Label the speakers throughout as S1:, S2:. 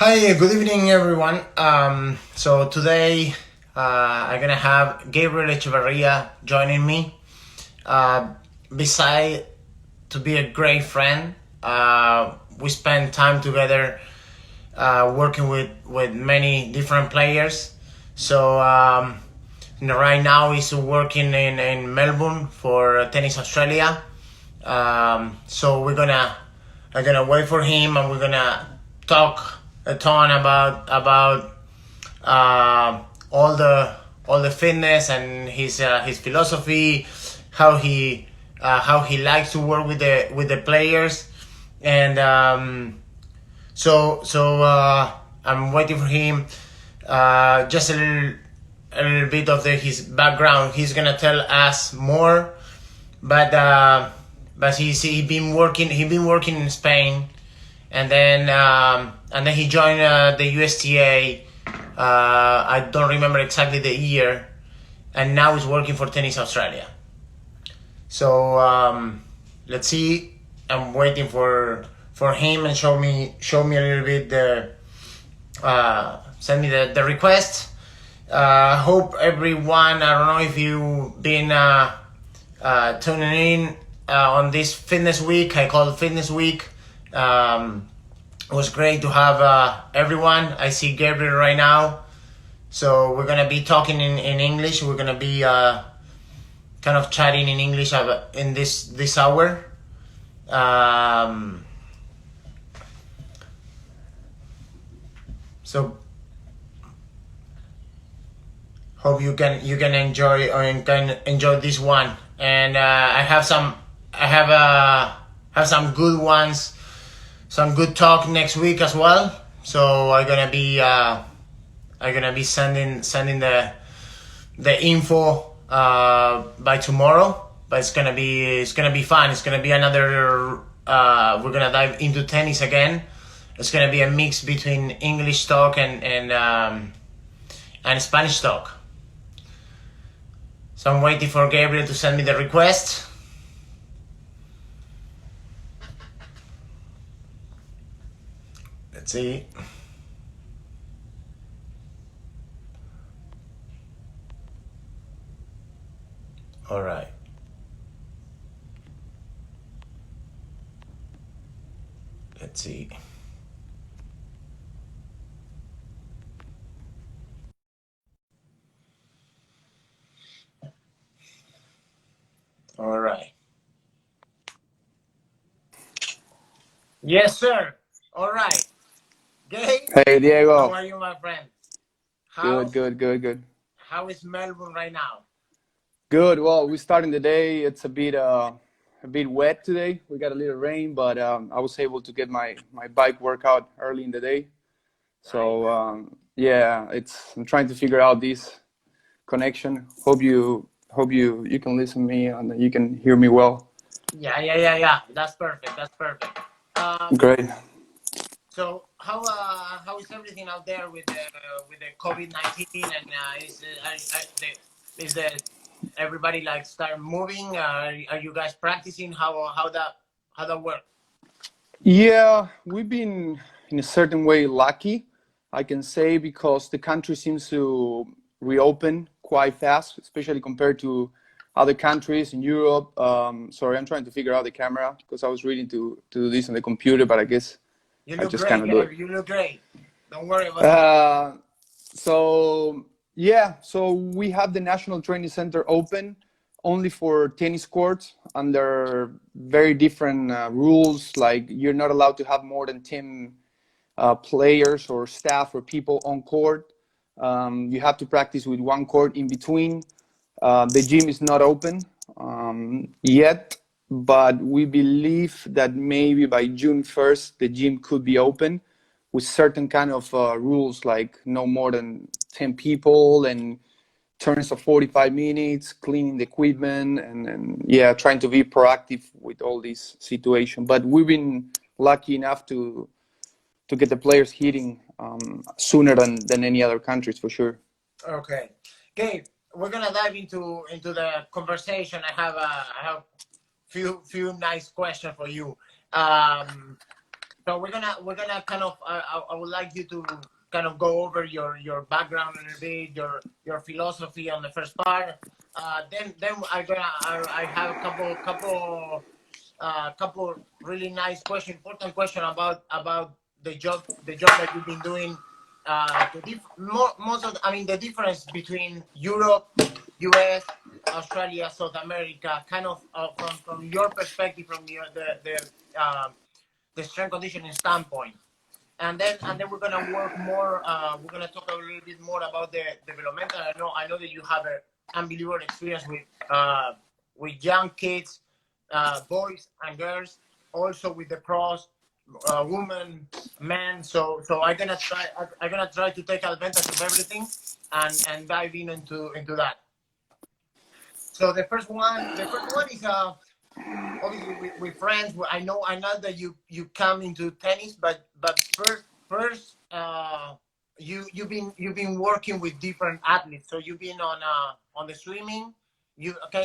S1: Hi, good evening, everyone. So today I'm gonna have Gabriel Echavarria joining me. Beside to be a great friend, we spend time together working with many different players. So right now he's working in Melbourne for Tennis Australia. So I'm gonna wait for him, and we're gonna talk a ton about uh, all the fitness and his philosophy, how he likes to work with the players, and I'm waiting for him. Just a little bit of his background. He's gonna tell us more, but he been working in Spain, and then he joined the USTA. I don't remember exactly the year, and now he's working for Tennis Australia. So let's see. I'm waiting for him and show me a little bit the send me the request. Hope everyone. I don't know if you've been tuning in on this fitness week. I call it Fitness Week. It was great to have everyone. I see Gabriel right now. So we're gonna be talking in English. We're gonna be kind of chatting in English in this hour. So hope you can enjoy this one. And I have some good ones, some good talk next week as well. So I'm gonna be sending the info by tomorrow. But it's gonna be fun. It's gonna be another. We're gonna dive into tennis again. It's gonna be a mix between English talk and Spanish talk. So I'm waiting for Gabriel to send me the request. Let's see. All right. Let's see. All right. Yes, sir. All right. Gabe,
S2: Hey
S1: how
S2: Diego,
S1: are you, my friend?
S2: good,
S1: How
S2: good, good, good,
S1: how is Melbourne right now?
S2: good. Well, we're starting the day. It's a bit wet today. We got a little rain, but I was able to get my bike workout early in the day.
S1: Right.
S2: So yeah, I'm trying to figure out this connection. Hope you can listen to me and you can hear me well.
S1: Yeah. That's perfect. That's perfect.
S2: Great.
S1: So how is everything out there with the COVID-19, and is the everybody like start moving? Are you guys practicing? How that work?
S2: Yeah, we've been in a certain way lucky, I can say, because the country seems to reopen quite fast, especially compared to other countries in Europe. Sorry, I'm trying to figure out the camera because I was reading to do this on the computer, but I guess
S1: You
S2: I
S1: look
S2: just
S1: great,
S2: cannot do it.
S1: Gabe. You look great. Don't worry about that.
S2: Uh, so yeah, so we have the National Training Center open only for tennis courts under very different rules. Like you're not allowed to have more than 10 players or staff or people on court. You have to practice with one court in between. The gym is not open yet, but we believe that maybe by June 1st, the gym could be open with certain kind of rules, like no more than 10 people and turns of 45 minutes, cleaning the equipment, and yeah, trying to be proactive with all this situation. But we've been lucky enough to get the players hitting sooner than any other countries for sure.
S1: Okay, Gabe. We're gonna dive into the conversation. I have few nice questions for you. So we're gonna kind of I would like you to kind of go over your background a little bit, your philosophy on the first part. Then I have a couple really nice important question about the job that you've been doing. Most of I mean the difference between Europe, U.S., Australia, South America, kind of from your perspective, from the strength conditioning standpoint. And then we're gonna work more. We're gonna talk a little bit more about the developmental. I know that you have an unbelievable experience with young kids, boys and girls, also with the pros, women, men. So I'm gonna try to take advantage of everything and dive into that. So the first one is obviously with friends. I know that you come into tennis, but first you've been working with different athletes. So you've been on the swimming.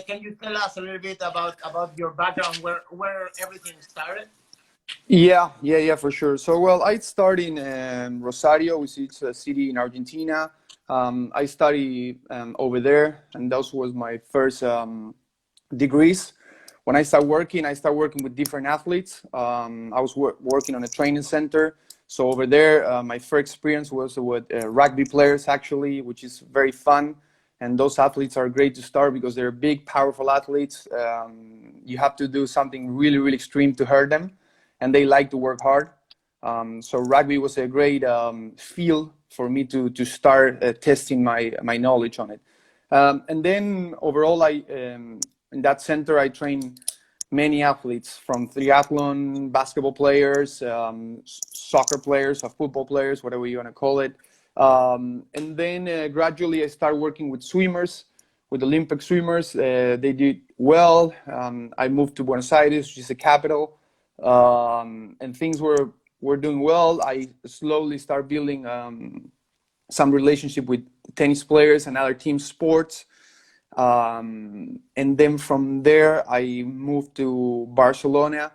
S1: Can you tell us a little bit about your background, where everything started?
S2: Yeah, for sure. So, well, I started in Rosario, which is a city in Argentina. I studied over there, and those was my first degrees. When I started working with different athletes. I was working on a training center. So over there, my first experience was with rugby players, actually, which is very fun. And those athletes are great to start because they're big, powerful athletes. You have to do something really, really extreme to hurt them, and they like to work hard. So rugby was a great field for me to start testing my knowledge on it. And then overall, in that center, I train many athletes from triathlon, basketball players, soccer players, or football players, whatever you want to call it. And then gradually I started working with swimmers, with Olympic swimmers. They did well. I moved to Buenos Aires, which is the capital, and things were doing well. I slowly started building some relationship with tennis players and other team sports. And then from there, I moved to Barcelona,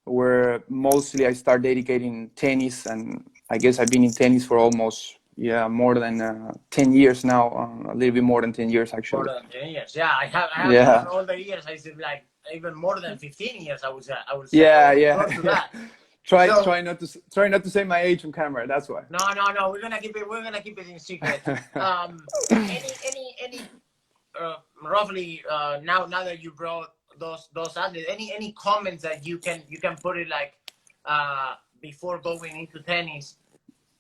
S2: where mostly I started dedicating tennis. And I guess I've been in tennis for almost, more than 10 years now, a little bit more than 10 years,
S1: More
S2: actually.
S1: than 10 years. Yeah, I have
S2: Yeah.
S1: even older years. I said like even more than 15 years. I would say,
S2: Yeah,
S1: or
S2: yeah,
S1: close to
S2: yeah.
S1: that.
S2: Try
S1: So
S2: try not to try not to say my age on camera. That's why.
S1: no. We're gonna keep it in secret. Any roughly now that you brought those athletes, any comments that you can put it like before going into tennis,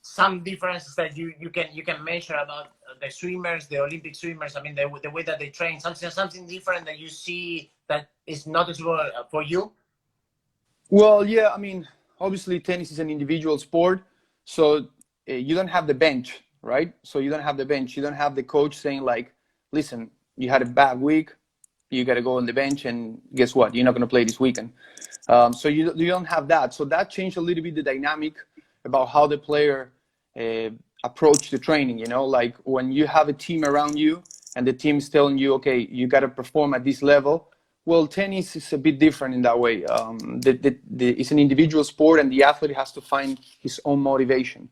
S1: some differences that you can mention about the swimmers, the Olympic swimmers. I mean, the way that they train, something different that you see that is noticeable for you.
S2: Well, yeah, I mean, obviously tennis is an individual sport, so you don't have the bench, right? So you don't have the bench. You don't have the coach saying like, "Listen, you had a bad week. You got to go on the bench, and guess what? You're not going to play this weekend." So you don't have that. So that changed a little bit the dynamic about how the player uh, approach the training. Like when you have a team around you and the team is telling you, "Okay, you got to perform at this level." Well, tennis is a bit different in that way. It's an individual sport, and the athlete has to find his own motivation.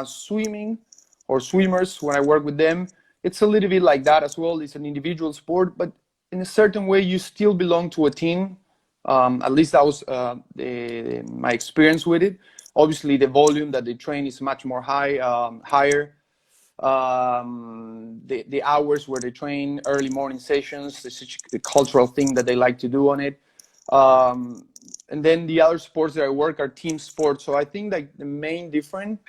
S2: Swimming or swimmers, when I work with them, it's a little bit like that as well. It's an individual sport, but in a certain way, you still belong to a team. At least that was my experience with it. Obviously, the volume that they train is much more higher. The hours where they train, early morning sessions, it's such a cultural thing that they like to do on it. And then the other sports that I work are team sports. So I think like the main difference,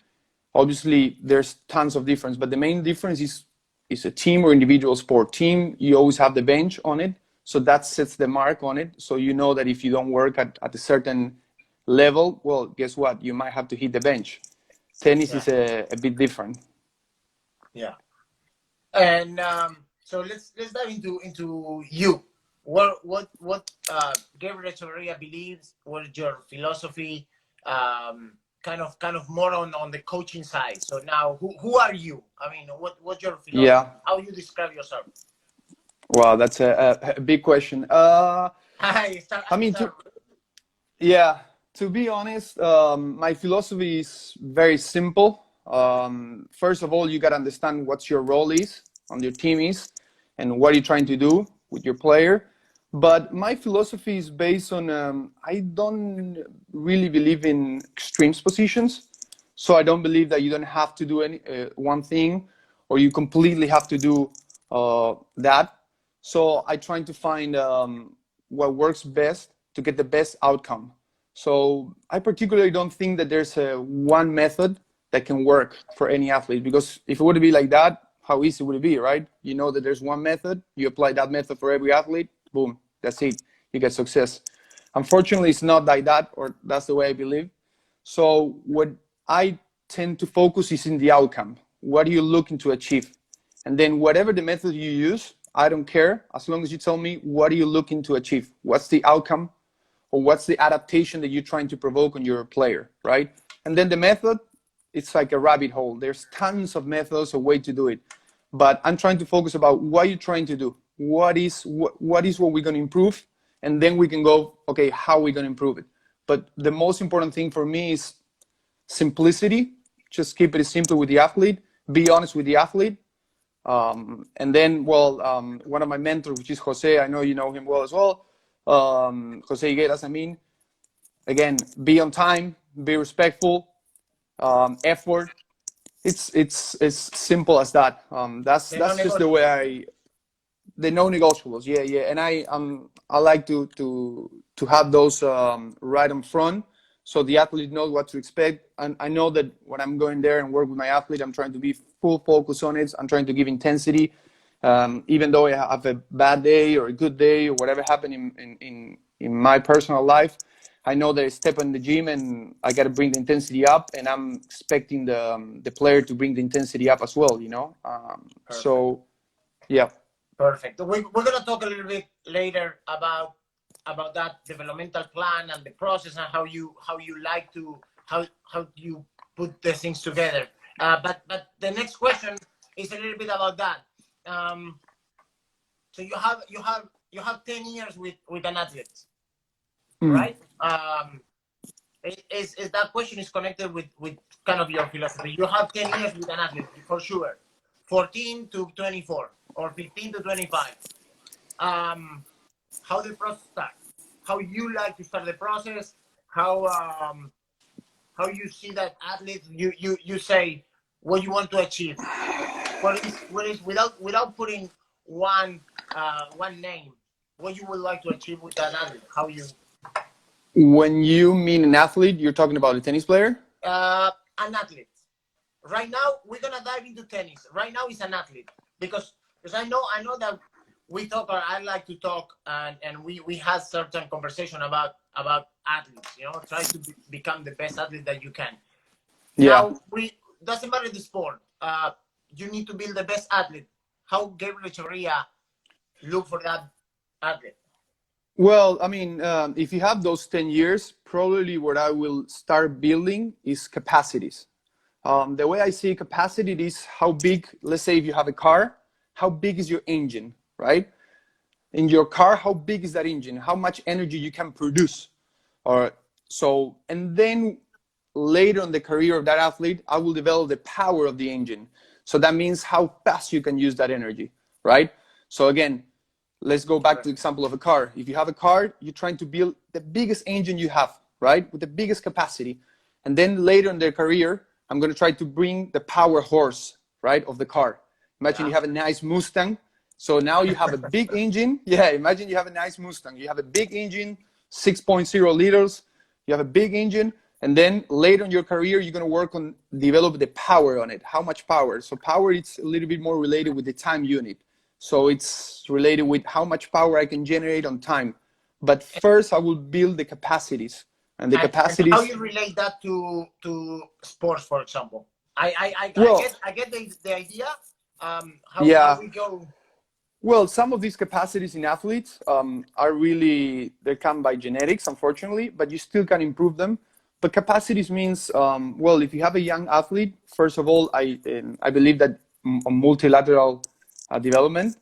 S2: obviously there's tons of difference, but the main difference is a team or individual sport. Team, you always have the bench on it, so that sets the mark on it. So you know that if you don't work at a certain level, well, guess what? You might have to hit the bench. Tennis
S1: Yeah,
S2: is a bit different.
S1: yeah. And so let's dive into you. What Gabriel Echavarria believes? What is your philosophy? Kind of more on the coaching side. So now, who are you? I mean, what's your philosophy?
S2: Yeah.
S1: How you describe yourself?
S2: Wow, that's a big question.
S1: I start.
S2: I
S1: I
S2: mean,
S1: start.
S2: yeah. To be honest, my philosophy is very simple. First of all, you got to understand what your role is on your team is and what you're trying to do with your player. But my philosophy is based on I don't really believe in extremes positions. So I don't believe that you don't have to do any one thing or you completely have to do that. So I try to find what works best to get the best outcome. So I particularly don't think that there's a one method that can work for any athlete, because if it would be like that, how easy would it be, right? You know that there's one method, you apply that method for every athlete, boom, that's it, you get success. Unfortunately, it's not like that, or that's the way I believe. So what I tend to focus is in the outcome. What are you looking to achieve? And then whatever the method you use, I don't care, as long as you tell me what are you looking to achieve? What's the outcome, or what's the adaptation that you're trying to provoke on your player, right? And then the method, it's like a rabbit hole. There's tons of methods, a way to do it. But I'm trying to focus about what you're trying to do. What is what we're going to improve? And then we can go, okay, how are we going to improve it? But the most important thing for me is simplicity. Just keep it simple with the athlete. Be honest with the athlete. And then, well, one of my mentors, which is Jose, I know you know him well as well. Jose Higueras, I mean, again, be on time, be respectful, effort. It's as simple as that. That's just the way the non-negotiables. Yeah, yeah. And I like to have those right in front, so the athlete knows what to expect. And I know that when I'm going there and work with my athlete, I'm trying to be full focus on it. I'm trying to give intensity, even though I have a bad day or a good day or whatever happened in my personal life. I know that I step in the gym and I got to bring the intensity up, and I'm expecting the player to bring the intensity up as well. You know, so yeah.
S1: Perfect. We're gonna talk a little bit later about that developmental plan and the process and how you like to how you put the things together. But the next question is a little bit about that. So you have 10 years with an athlete, right? Is that question is connected with kind of your philosophy? You have 10 years with an athlete for sure, 14 to 24 or 15 to 25. How the process starts? How you like to start the process? How you see that athlete? You say what you want to achieve. What is without putting one name? What you would like to achieve with that athlete? How you
S2: When you mean an athlete, you're talking about a tennis player?
S1: an athlete. Right now, we're gonna dive into tennis. Right now, it's an athlete because I know that we talk, or I like to talk, and we had certain conversation about athletes. You know, try to become the best athlete that you can.
S2: Yeah.
S1: Now, we doesn't matter the sport. You need to build the best athlete. How Gabriel Echavarria look for that athlete?
S2: Well, I mean, if you have those 10 years, probably what I will start building is capacities. The way I see capacity is how big, let's say if you have a car, how big is your engine, right? In your car, how big is that engine? How much energy you can produce? Or so, and then later in the career of that athlete, I will develop the power of the engine. So that means how fast you can use that energy, right? So again, let's go back to the example of a car. If you have a car, you're trying to build the biggest engine you have, right? With the biggest capacity. And then later in their career, I'm going to try to bring the power horse, right, of the car. Imagine you have a nice Mustang. So now you have a big engine. Yeah, imagine you have a nice Mustang. You have a big engine, 6.0 liters. You have a big engine. And then later in your career, you're going to work on develop the power on it. How much power? So power, it's a little bit more related with the time unit. So it's related with how much power I can generate on time. But first, I will build the capacities. And the
S1: And how
S2: capacities,
S1: you relate that to sports, for example?
S2: well,
S1: I get the idea. How
S2: yeah.
S1: we go.
S2: Well, some of these capacities in athletes are really, they come by genetics, unfortunately, but you still can improve them. But capacities means, well, if you have a young athlete, first of all, I believe that multilateral development.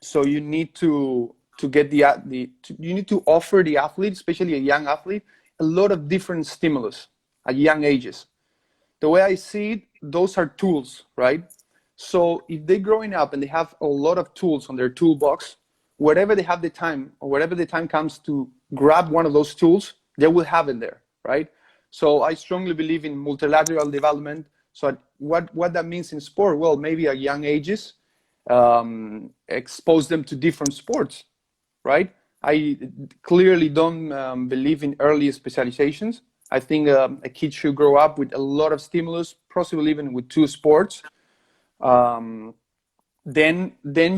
S2: So you need to get you need to offer the athlete, especially a young athlete, a lot of different stimulus at young ages. The way I see it, those are tools, right? So if they're growing up and they have a lot of tools on their toolbox, wherever they have the time or wherever the time comes to grab one of those tools, they will have it there, right? So I strongly believe in multilateral development. So what that means in sport, well, maybe at young ages, expose them to different sports, right? I clearly don't believe in early specializations. I think a kid should grow up with a lot of stimulus, possibly even with 2 sports. Then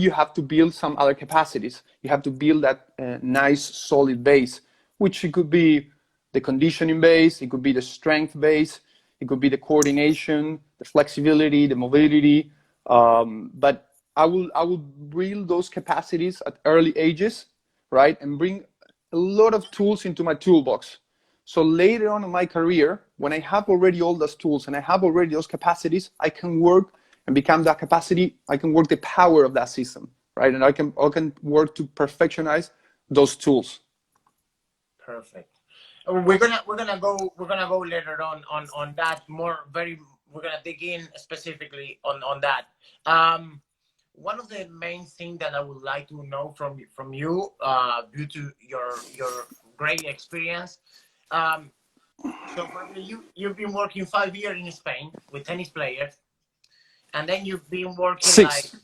S2: you have to build some other capacities. You have to build that nice solid base, which it could be the conditioning base, it could be the strength base, it could be the coordination, the flexibility, the mobility. But I will build those capacities at early ages, right, and bring a lot of tools into my toolbox. So later on in my career, when I have already all those tools and I have already those capacities, I can work and become that capacity. I can work the power of that system, right? And I can work to perfectionize those tools.
S1: Perfect. We're gonna go later on that more. We're gonna dig in specifically on that. One of the main things that I would like to know from you, due to your great experience. So probably you've been working 5 years in Spain with tennis players, and then you've been working like
S2: 6.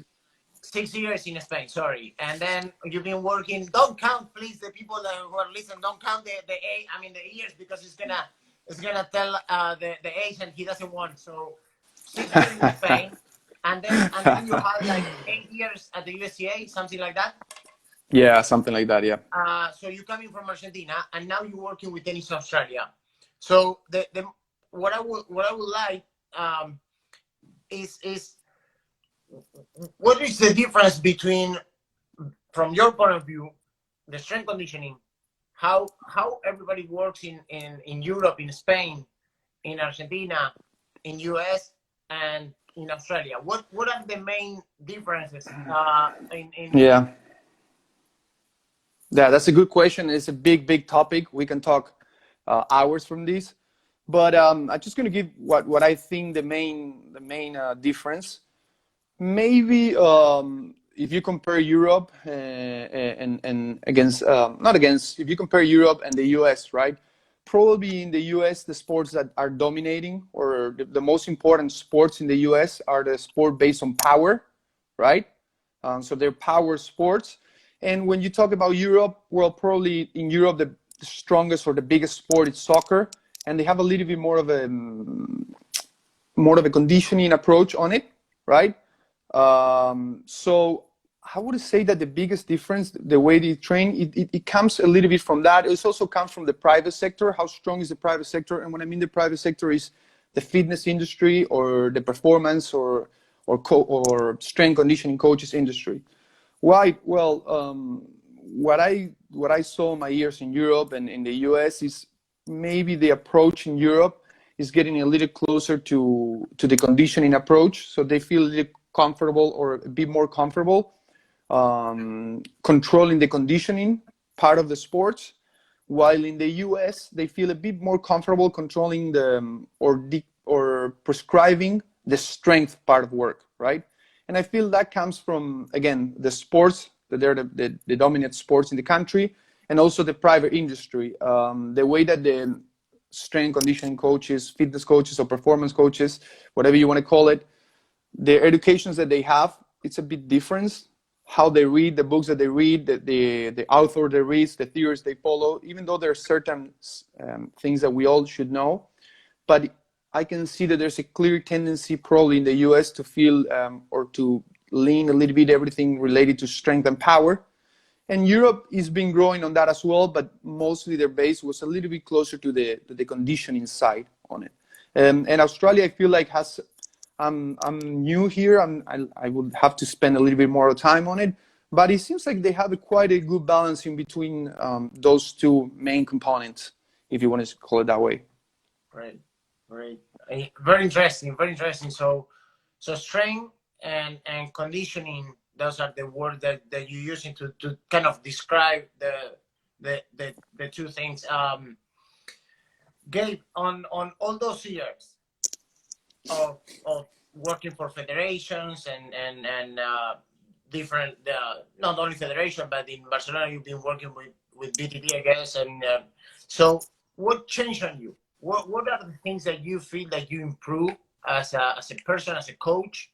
S1: 6 years in Spain. Sorry, and then you've been working. Don't count, please. The people who are listening, don't count the years, because it's gonna tell the age, and he doesn't want. So 6 years in Spain, and then you had like 8 years at the USTA, something like that.
S2: Yeah, something like that. Yeah.
S1: So you're coming from Argentina, and now you're working with Tennis Australia. So the what I would like, is what is the difference between, from your point of view, the strength conditioning, how everybody works in Europe, in Spain, in Argentina, in US, and in Australia? What are the main differences in
S2: Yeah. Yeah, that's a good question. It's a big topic. We can talk hours from this, but I'm just going to give what I think the main difference. Maybe if you compare Europe and against not against, if you compare Europe and the US, right? Probably in the US, the sports that are dominating, or the most important sports in the US, are the sport based on power, right? So they're power sports. And when you talk about Europe, well, probably in Europe, the strongest or the biggest sport is soccer, and they have a little bit more of a conditioning approach on it, right? So I would say that the biggest difference, the way they train, it comes a little bit from that. It also comes from the private sector. How strong is the private sector? And when I mean the private sector is the fitness industry, or the performance or strength conditioning coaches industry. Why? Well, what I saw in my years in Europe and in the US is maybe the approach in Europe is getting a little closer to the conditioning approach, so they feel a little comfortable, or a bit more comfortable, controlling the conditioning part of the sports, while in the US they feel a bit more comfortable controlling or prescribing the strength part of work, right? And I feel that comes from, again, the sports, that they're the dominant sports in the country, and also the private industry. The way that the strength conditioning coaches, fitness coaches, or performance coaches, whatever you want to call it, the educations that they have, it's a bit different. How they read, the books that they read, the author they read, the theories they follow, even though there are certain things that we all should know. But I can see that there's a clear tendency probably in the US to feel or to lean a little bit everything related to strength and power. And Europe is been growing on that as well, but mostly their base was a little bit closer to the conditioning side on it. And Australia, I feel like I'm new here. I would have to spend a little bit more time on it, but it seems like they have quite a good balance in between those two main components, if you want to call it that way.
S1: Right, right. Very interesting, very interesting. So strength and conditioning, those are the words that you're using to kind of describe the two things. Gabe, on all those years of working for federations and different, not only federation, but in Barcelona you've been working with BTT, I guess. And so, what changed on you? What are the things that you feel that you improve as a person, as a coach,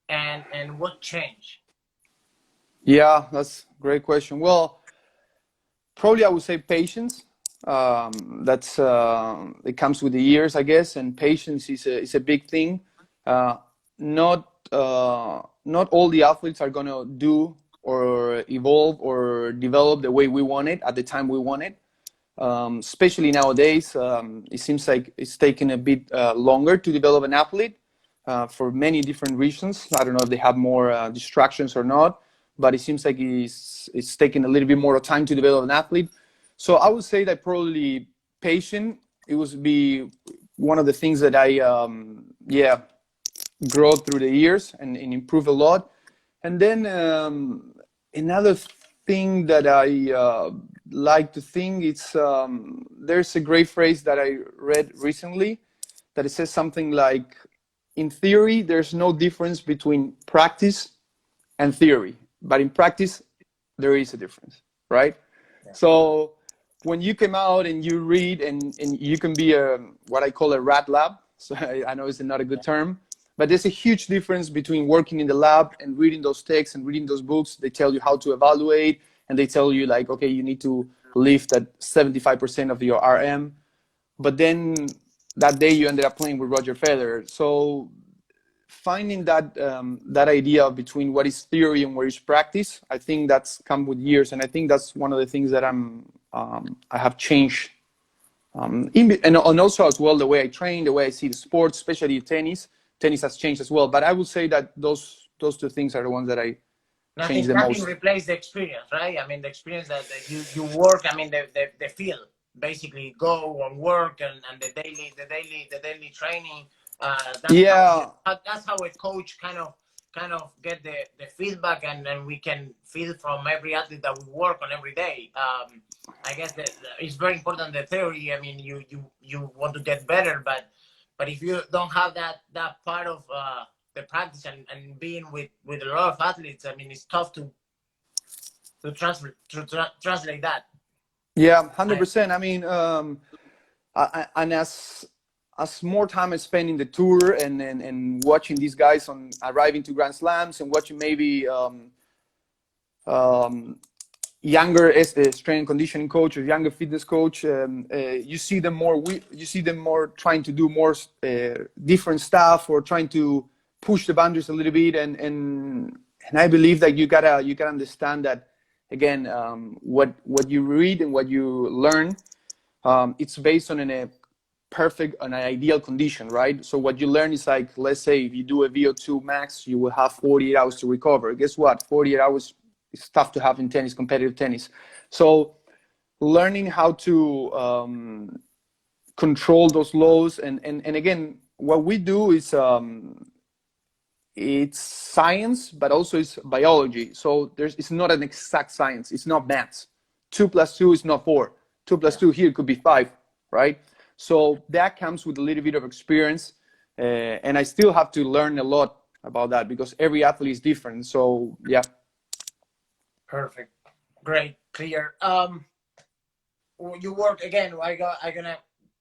S1: and what changed?
S2: Yeah, that's a great question. Well, probably I would say patience. That's it comes with the years, I guess, and patience is a big thing. Uh, not all the athletes are gonna do or evolve or develop the way we want it at the time we want it. Especially nowadays, it seems like it's taking a bit longer to develop an athlete for many different reasons. I don't know if they have more distractions or not, but it seems like it's taking a little bit more time to develop an athlete. So I would say that probably patient. It would be one of the things that I yeah, grow through the years and improve a lot. And then another thing that I like to think it's there's a great phrase that I read recently that it says something like, in theory, there's no difference between practice and theory, but in practice, there is a difference, right?
S1: Yeah.
S2: So when you come out and you read and you can be a what I call a rat lab. So I know it's not a good term, but there's a huge difference between working in the lab and reading those texts and reading those books. They tell you how to evaluate and they tell you like, okay, you need to lift at 75% of your RM. But then that day you ended up playing with Roger Federer. So finding that idea between what is theory and what is practice, I think that's come with years, and I think that's one of the things that I have changed, and also as well the way I train, the way I see the sport, especially tennis. Tennis has changed as well, but I would say that those two things are the ones that I changed the
S1: Nothing
S2: most.
S1: replaces the experience, right? I mean, the experience that you work. I mean, the feel basically go and work and the daily training. That's
S2: Yeah,
S1: how a coach kind of get the feedback, and we can feel from every athlete that we work on every day. I guess that it's very important, the theory. I mean, you want to get better, but if you don't have that part of the practice and being with a lot of athletes, I mean, it's tough to translate that.
S2: yeah,
S1: I
S2: 100%. I mean, and as more time I spend in the tour and watching these guys on arriving to Grand Slams and watching maybe um, younger strength and conditioning coach or younger fitness coach, you see them more. You see them more trying to do more different stuff or trying to push the boundaries a little bit. And I believe that you gotta understand that again. What you read and what you learn, it's based on a perfect, an ideal condition, right? So what you learn is like, let's say if you do a VO2 max, you will have 48 hours to recover. Guess what? 48 hours is tough to have in tennis, competitive tennis. So learning how to control those lows and again, what we do is it's science, but also it's biology. So it's not an exact science. It's not maths. 2 + 2 is not 4. 2 + 2 here could be 5, right? So that comes with a little bit of experience, and I still have to learn a lot about that because every athlete is different. So yeah.
S1: Perfect, great, clear. You work again. I gonna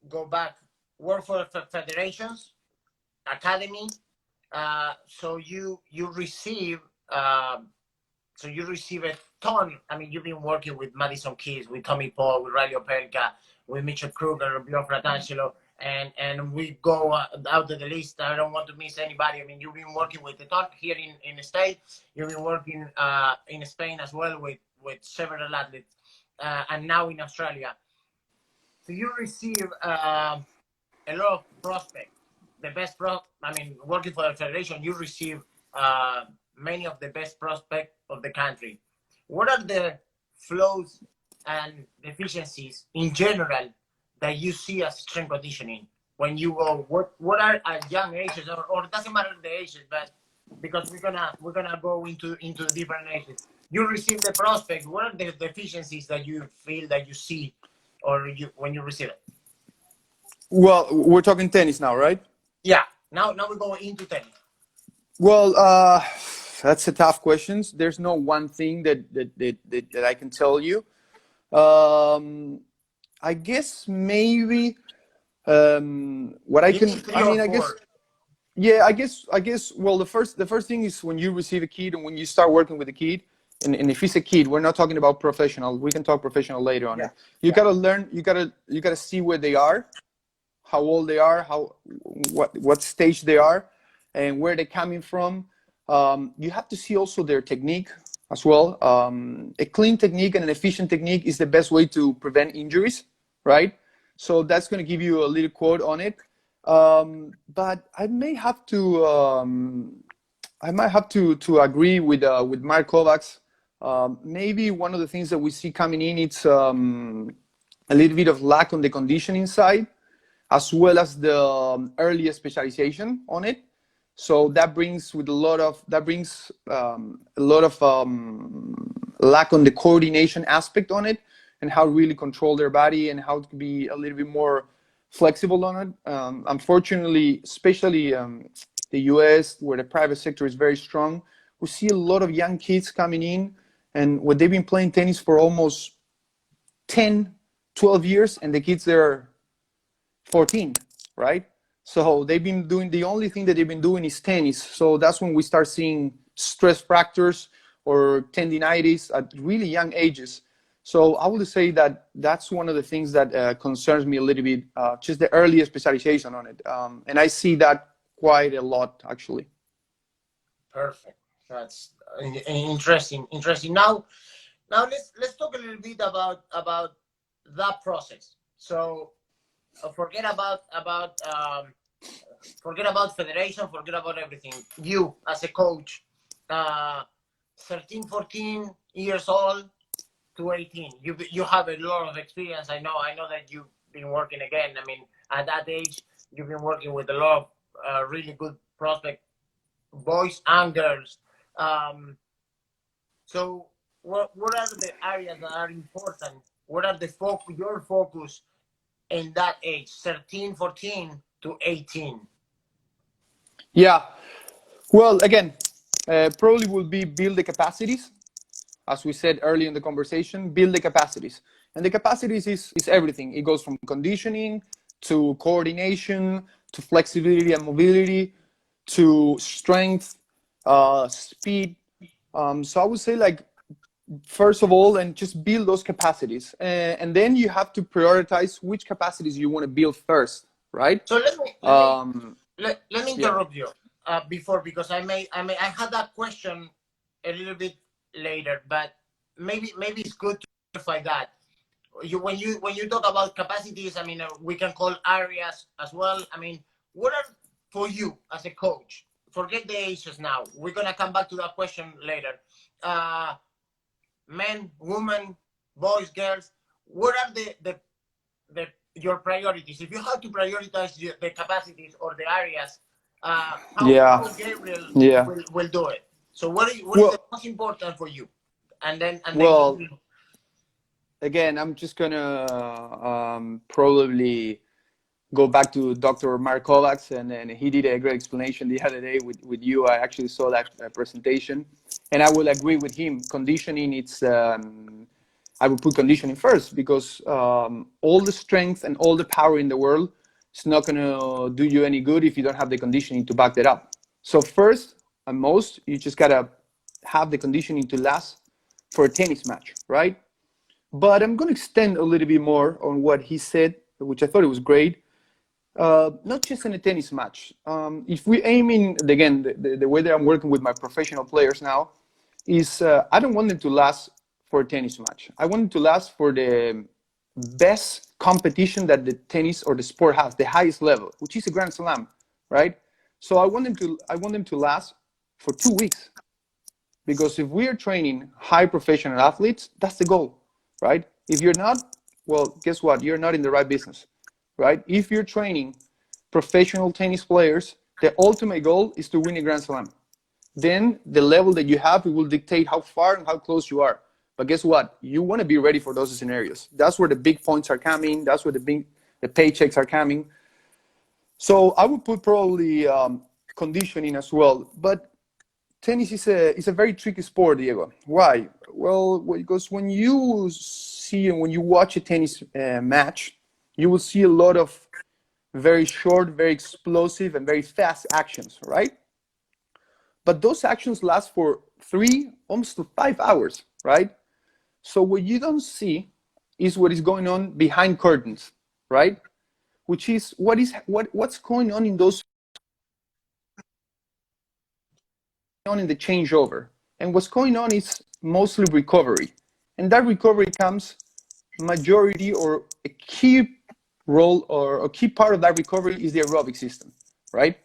S1: go back. Work for federations, academy. So you receive. So you receive a ton. I mean, you've been working with Madison Keys, with Tommy Paul, with Riley Opelka, with Mitchell Kruger, Bjorn Fratangelo, and we go out of the list. I don't want to miss anybody. I mean, you've been working with the ton here in the state. You've been working in Spain as well with several athletes, and now in Australia. So you receive a lot of prospects. The best I mean, working for the federation, you receive many of the best prospects of the country. What are the flaws and deficiencies in general that you see as strength conditioning when you go? What are at young ages, or it doesn't matter the ages, but because we're gonna go into different ages. You receive the prospect. What are the deficiencies that you feel that you see, or you when you receive it?
S2: Well, we're talking tennis now, right?
S1: Yeah. Now we're going into tennis.
S2: Well, that's a tough question. There's no one thing that I can tell you. Um, I guess maybe what I
S1: Give me
S2: can.
S1: three
S2: I
S1: or
S2: mean, I guess.
S1: four.
S2: Yeah, I guess. Well, the first thing is when you receive a kid and when you start working with a kid, and if he's a kid, we're not talking about professional. We can talk professional later on
S1: Yeah.
S2: it. You
S1: Yeah.
S2: gotta learn. You gotta see where they are, how old they are, what stage they are, and where they're coming from. You have to see also their technique as well. A clean technique and an efficient technique is the best way to prevent injuries, right? So that's going to give you a little quote on it. But I might have to agree with Mark Kovacs. Maybe one of the things that we see coming in, it's a little bit of lack on the conditioning side, as well as the early specialization on it. So that brings a lot of lack on the coordination aspect on it, and how to really control their body and how to be a little bit more flexible on it. Unfortunately, especially the US, where the private sector is very strong, we see a lot of young kids coming in, and when they've been playing tennis for almost 10, 12 years, and the kids they're 14, right? So they've been doing, the only thing that they've been doing is tennis. So that's when we start seeing stress fractures or tendinitis at really young ages. So I would say that that's one of the things that concerns me a little bit, just the early specialization on it. And I see that quite a lot, actually.
S1: Perfect. That's interesting. Interesting. Now let's talk a little bit about that process. So forget about federation, forget about everything. You as a coach, uh, 13, 14 years old to 18. You have a lot of experience. I know that you've been working again. I mean, at that age, you've been working with a lot of really good prospect boys and girls. Um, so what are the areas that are important? What are your focus in that age, 13, 14 to 18?
S2: Yeah. Well, again, probably will be build the capacities, as we said early in the conversation, build the capacities. And the capacities is everything. It goes from conditioning to coordination to flexibility and mobility to strength, speed. So I would say, like, first of all, and just build those capacities. And then you have to prioritize which capacities you want to build first, right?
S1: So
S2: Um,
S1: let me
S2: yeah.
S1: interrupt you before, because I had that question a little bit later, but maybe it's good to clarify that. When you talk about capacities, I mean, we can call areas as well. I mean, what are, for you as a coach? Forget the ages now. We're gonna come back to that question later. Uh, Men, women, boys, girls. What are the your priorities? If you have to prioritize the capacities or the areas,
S2: Yeah.
S1: how Gabriel
S2: Yeah.
S1: will do it. So what is the
S2: Well,
S1: most important for you? And then
S2: well, again, I'm just gonna probably go back to Dr. Mark Kovacs, and he did a great explanation the other day with you. I actually saw that presentation, and I will agree with him. Conditioning, I would put conditioning first, because all the strength and all the power in the world is not gonna do you any good if you don't have the conditioning to back that up. So first and most, you just gotta have the conditioning to last for a tennis match, right? But I'm going to extend a little bit more on what he said, which I thought it was great. Not just in a tennis match. If we aim in, again, the way that I'm working with my professional players now is I don't want them to last for a tennis match. I want them to last for the best competition that the tennis or the sport has, the highest level, which is a Grand Slam, right? So I want them to last for 2 weeks, because if we are training high professional athletes, that's the goal, right? If you're not, well, guess what? You're not in the right business, right? If you're training professional tennis players, the ultimate goal is to win a Grand Slam. Then the level that you have, it will dictate how far and how close you are. But guess what? You want to be ready for those scenarios. That's where the big points are coming. That's where the paychecks are coming. So I would put probably conditioning as well. But tennis is a very tricky sport, Diego. Why? Well, because when you see and when you watch a tennis match, you will see a lot of very short, very explosive, and very fast actions, right? But those actions last for 3, almost to 5 hours, right? So what you don't see is what is going on behind curtains, right? Which is what's going on in those on in the changeover. And what's going on is mostly recovery. And that recovery comes majority or a key role or a key part of that recovery is the aerobic system, right?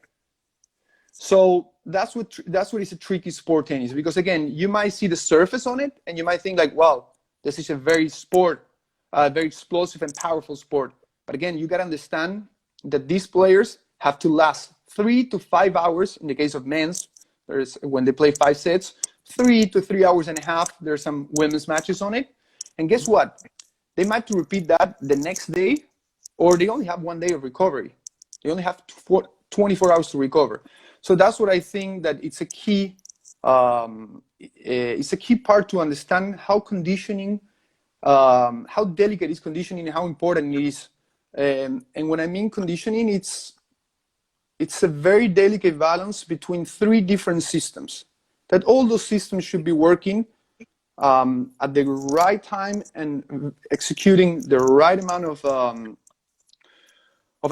S2: So that's what is a tricky sport, tennis, because again, you might see the surface on it and you might think like, wow, this is a very explosive and powerful sport. But again, you got to understand that these players have to last 3 to 5 hours in the case of men's. There's when they play 5 sets, 3 to 3 hours and a half. There's some women's matches on it, and guess what? They might have to repeat that the next day, or they only have one day of recovery. They only have 24 hours to recover. So that's what I think that it's a key part to understand how conditioning, how delicate is conditioning and how important it is. And when I mean conditioning, it's a very delicate balance between 3 different systems. That all those systems should be working at the right time and executing the right amount of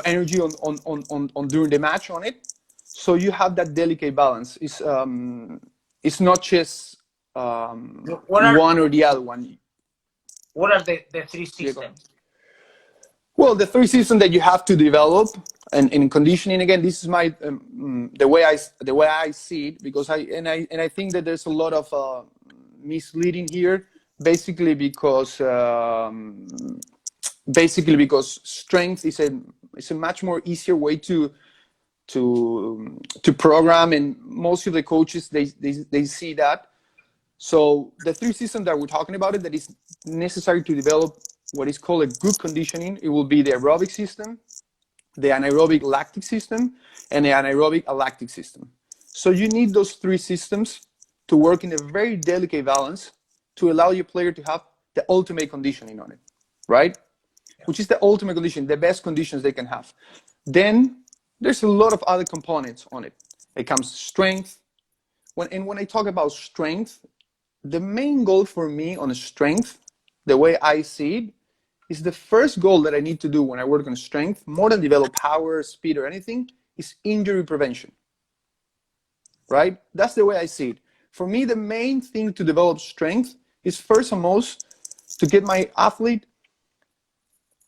S2: energy on during the match on it. So you have that delicate balance. It's not just
S1: What are
S2: one or the other one.
S1: what are the three systems?
S2: Well, the 3 systems that you have to develop, and in conditioning, again, this is my the way I see it, because I think that there's a lot of misleading here, basically because strength is a much more easier way to program, and most of the coaches they see that. So the 3 systems that we're talking about it that is necessary to develop what is called a good conditioning, it will be the aerobic system, the anaerobic lactic system, and the anaerobic alactic system. So you need those 3 systems to work in a very delicate balance to allow your player to have the ultimate conditioning on it, right? Which is the ultimate condition, the best conditions they can have. Then there's a lot of other components on it. It comes strength. When I talk about strength, the main goal for me on strength, the way I see it, is the first goal that I need to do when I work on strength, more than develop power, speed, or anything, is injury prevention, right? That's the way I see it. For me, the main thing to develop strength is first and most to get my athlete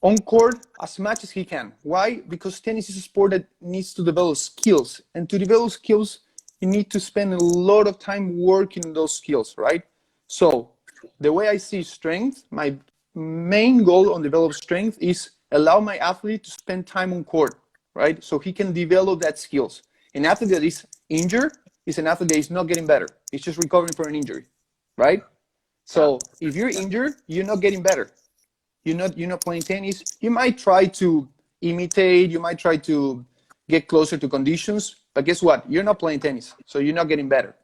S2: on court as much as he can. Why? Because tennis is a sport that needs to develop skills. And to develop skills, you need to spend a lot of time working on those skills, right? So the way I see strength, my main goal on develop strength is allow my athlete to spend time on court, right? So he can develop that skills. An athlete that is injured is an athlete that is not getting better. It's just recovering from an injury, right? So if you're injured, you're not getting better. You're not playing tennis. You might try to imitate, you might try to get closer to conditions, but guess what? You're not playing tennis, so you're not getting better.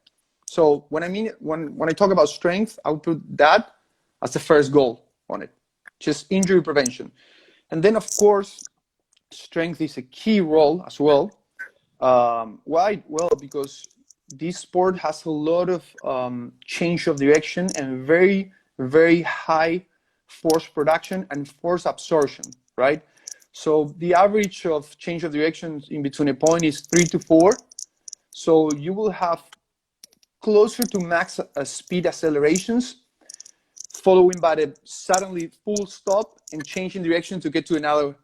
S2: So when I talk about strength, I would put that as the first goal on it, just injury prevention. And then of course, strength is a key role as well. Why? Well, because this sport has a lot of change of direction and very, very high force production and force absorption, right? So the average of change of direction in between a point is 3 to 4. So you will have closer to max speed accelerations, following by the suddenly full stop and changing direction to get to another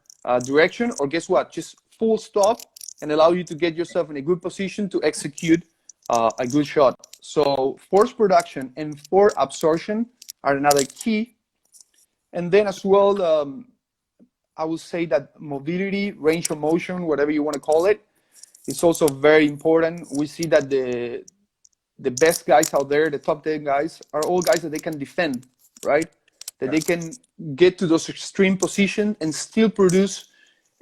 S2: direction, or guess what? Just full stop and allow you to get yourself in a good position to execute a good shot. So force production and force absorption are another key. And then as well, I would say that mobility, range of motion, whatever you want to call it, is also very important. We see that the best guys out there, the top 10 guys, are all guys that they can defend, right? That they can get to those extreme positions and still produce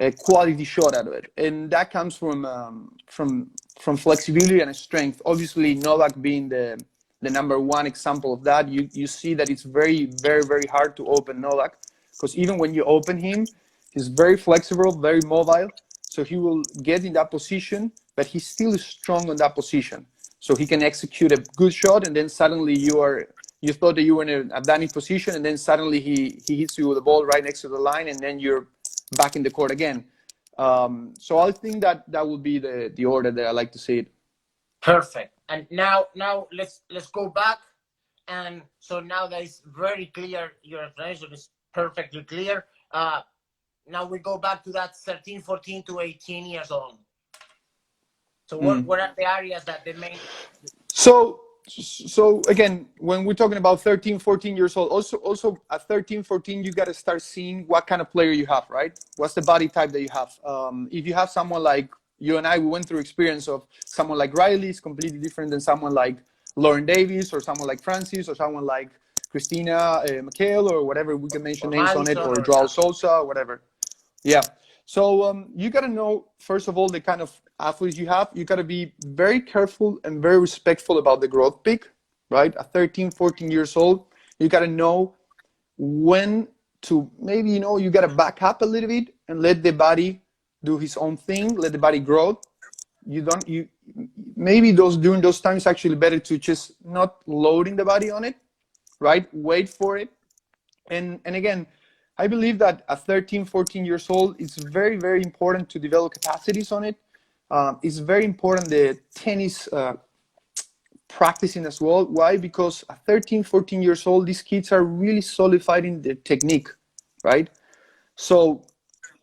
S2: a quality shot out of it, and that comes from flexibility and strength. Obviously, Novak being the number one example of that. You see that it's very hard to open Novak, because even when you open him, he's very flexible, very mobile. So he will get in that position, but he's still strong on that position. So he can execute a good shot, and then suddenly you thought that you were in an advantage position, and then suddenly he hits you with the ball right next to the line, and then you're back in the court again. So I think that would be the order that I like to see it.
S1: Perfect. And now let's go back. And so now that is very clear, your explanation is perfectly clear. Now we go back to that 13, 14 to 18 years old. So what are the areas that the main?
S2: So again, when we're talking about 13, 14 years old, also at 13, 14, you got to start seeing what kind of player you have, right? What's the body type that you have? If you have someone like you and I, we went through experience of someone like Riley is completely different than someone like Lauren Davis or someone like Francis or someone like Christina McHale or whatever, we can mention names on it, or Joao Sousa or whatever. Yeah. So you got to know, first of all, the kind of athletes you have. You got to be very careful and very respectful about the growth peak, right? At 13, 14 years old, you got to know when to maybe, you got to back up a little bit and let the body do his own thing, let the body grow. Maybe during those times, actually better to just not loading the body on it, right? Wait for it. And again, I believe that at 13, 14 years old, it's very important to develop capacities on it. It's very important the tennis practicing as well. Why? Because at 13, 14 years old, these kids are really solidifying their technique, right? So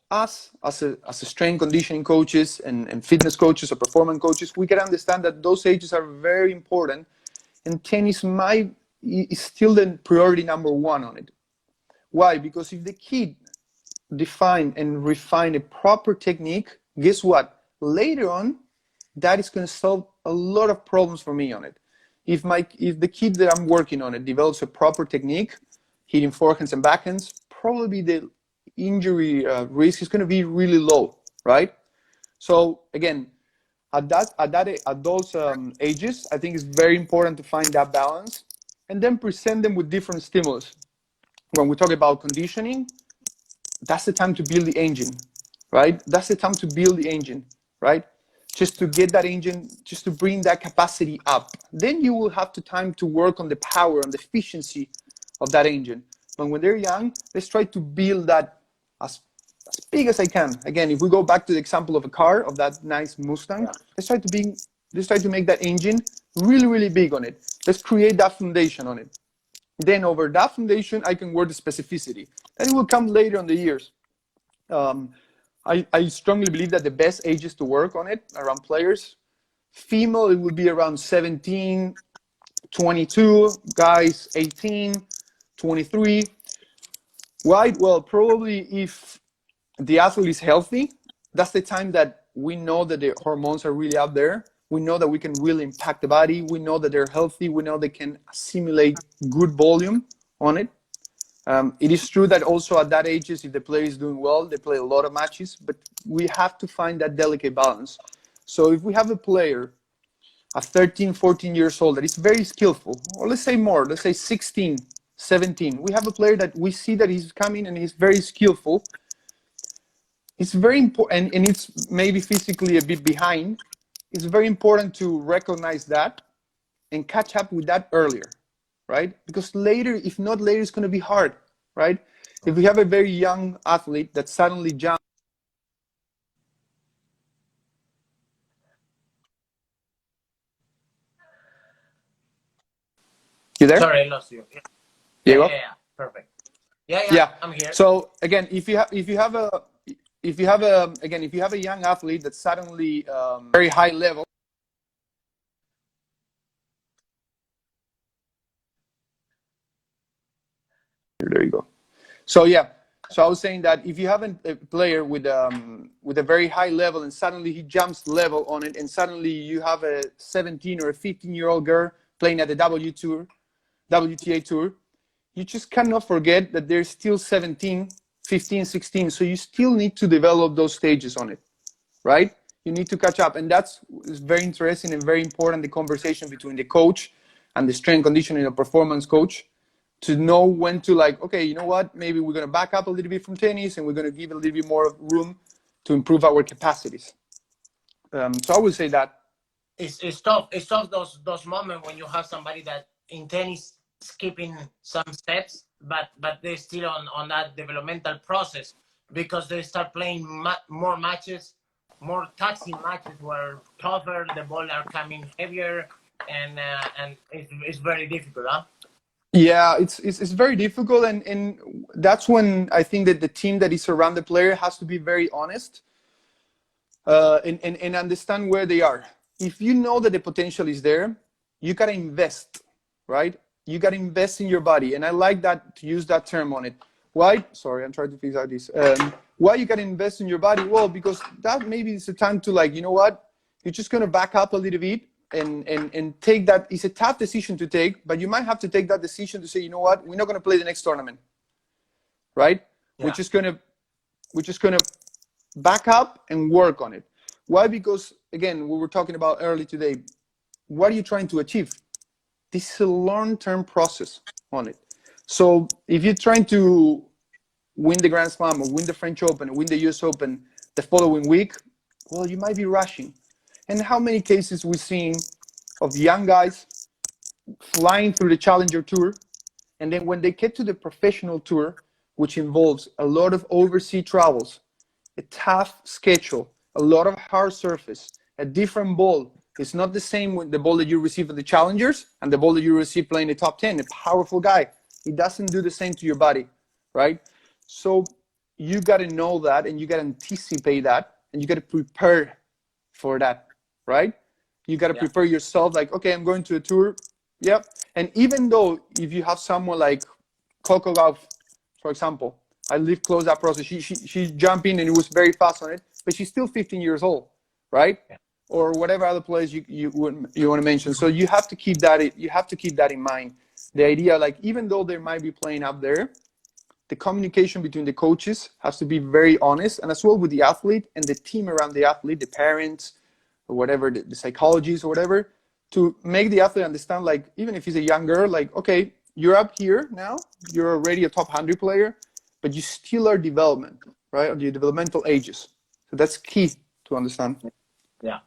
S2: us as a strength conditioning coaches and fitness coaches or performance coaches, we can understand that those ages are very important, and tennis is still the priority number one on it. Why? Because if the kid define and refine a proper technique, guess what? Later on, that is going to solve a lot of problems for me on it. If the kid that I'm working on it develops a proper technique, hitting forehands and backhands, probably the injury risk is going to be really low, right? So again, at those ages, I think it's very important to find that balance, and then present them with different stimulus. When we talk about conditioning, that's the time to build the engine, right? That's the time to build the engine, right? Just to get that engine, just to bring that capacity up. Then you will have the time to work on the power and the efficiency of that engine. But when they're young, let's try to build that as big as I can. Again, if we go back to the example of a car, of that nice Mustang, let's try to make that engine really big on it. Let's create that foundation on it. Then over that foundation, I can work the specificity. And it will come later in the years. I strongly believe that the best ages to work on it around players, female, it would be around 17, 22, guys 18, 23. Why? Well, probably if the athlete is healthy, that's the time that we know that the hormones are really up there. We know that we can really impact the body. We know that they're healthy. We know they can assimilate good volume on it. It is true that also at that age, if the player is doing well, they play a lot of matches, but we have to find that delicate balance. So if we have a player at 13, 14 years old that is very skillful, or let's say more, let's say 16, 17, we have a player that we see that he's coming and he's very skillful. It's very important, and it's maybe physically a bit behind. It's very important to recognize that and catch up with that earlier, right? Because later, if not later, it's going to be hard, right? If we have a very young athlete that suddenly jumps. You there?
S1: Sorry, I lost you.
S2: Diego?
S1: Yeah. Perfect. Yeah. I'm here.
S2: So again, if you have a young athlete that's suddenly very high level. There you go. So yeah, so I was saying that if you have a player with a very high level and suddenly he jumps level on it, and suddenly you have a 17 or a 15-year-old girl playing at the WTA tour, you just cannot forget that they're still 17, 15, 16. So you still need to develop those stages on it, right? You need to catch up. And that's very interesting and very important, the conversation between the coach and the strength conditioning and performance coach, to know when to, like, okay, you know what, maybe we're going to back up a little bit from tennis and we're going to give a little bit more room to improve our capacities. So I would say that
S1: it's tough. It's tough those moments when you have somebody that in tennis skipping some steps, but they're still on that developmental process, because they start playing more matches, more taxing matches where tougher, the ball are coming heavier, and it's very difficult, huh?
S2: yeah, it's very difficult, and that's when I think that the team that is around the player has to be very honest, and understand where they are. If you know that the potential is there, you gotta invest, right? You gotta invest in your body, and I like that, to use that term on it. Why? Sorry, I'm trying to figure out this. Why you gotta invest in your body? Well, because that maybe it's a time to, like, you know what? You're just gonna back up a little bit and take that. It's a tough decision to take, but you might have to take that decision to say, you know what? We're not gonna play the next tournament, right?
S1: Yeah.
S2: We're just gonna back up and work on it. Why? Because, again, we were talking about early today, what are you trying to achieve? This is a long-term process on it. So if you're trying to win the Grand Slam or win the French Open or win the US Open the following week, well, you might be rushing. And how many cases we've seen of young guys flying through the Challenger Tour, and then when they get to the professional tour, which involves a lot of overseas travels, a tough schedule, a lot of hard surface, a different ball. It's not the same with the ball that you receive at the Challengers and the ball that you receive playing the top 10, a powerful guy. It doesn't do the same to your body, right? So you got to know that, and you got to anticipate that, and you got to prepare for that, right? You got to prepare yourself, like, okay, I'm going to a tour. Yep. And even though if you have someone like Coco Gauff, for example, I live close that process. She jumped in and it was very fast on it, but she's still 15 years old, right? Yeah. Or whatever other players you want to mention. So you have to keep that in mind. The idea, like, even though they might be playing up there, the communication between the coaches has to be very honest, and as well with the athlete and the team around the athlete, the parents or whatever, the psychologists or whatever, to make the athlete understand, like, even if he's a young girl, like, okay, you're up here now, you're already a top 100 player, but you still are development, right? Or your developmental ages. So that's key to understand.
S1: Yeah.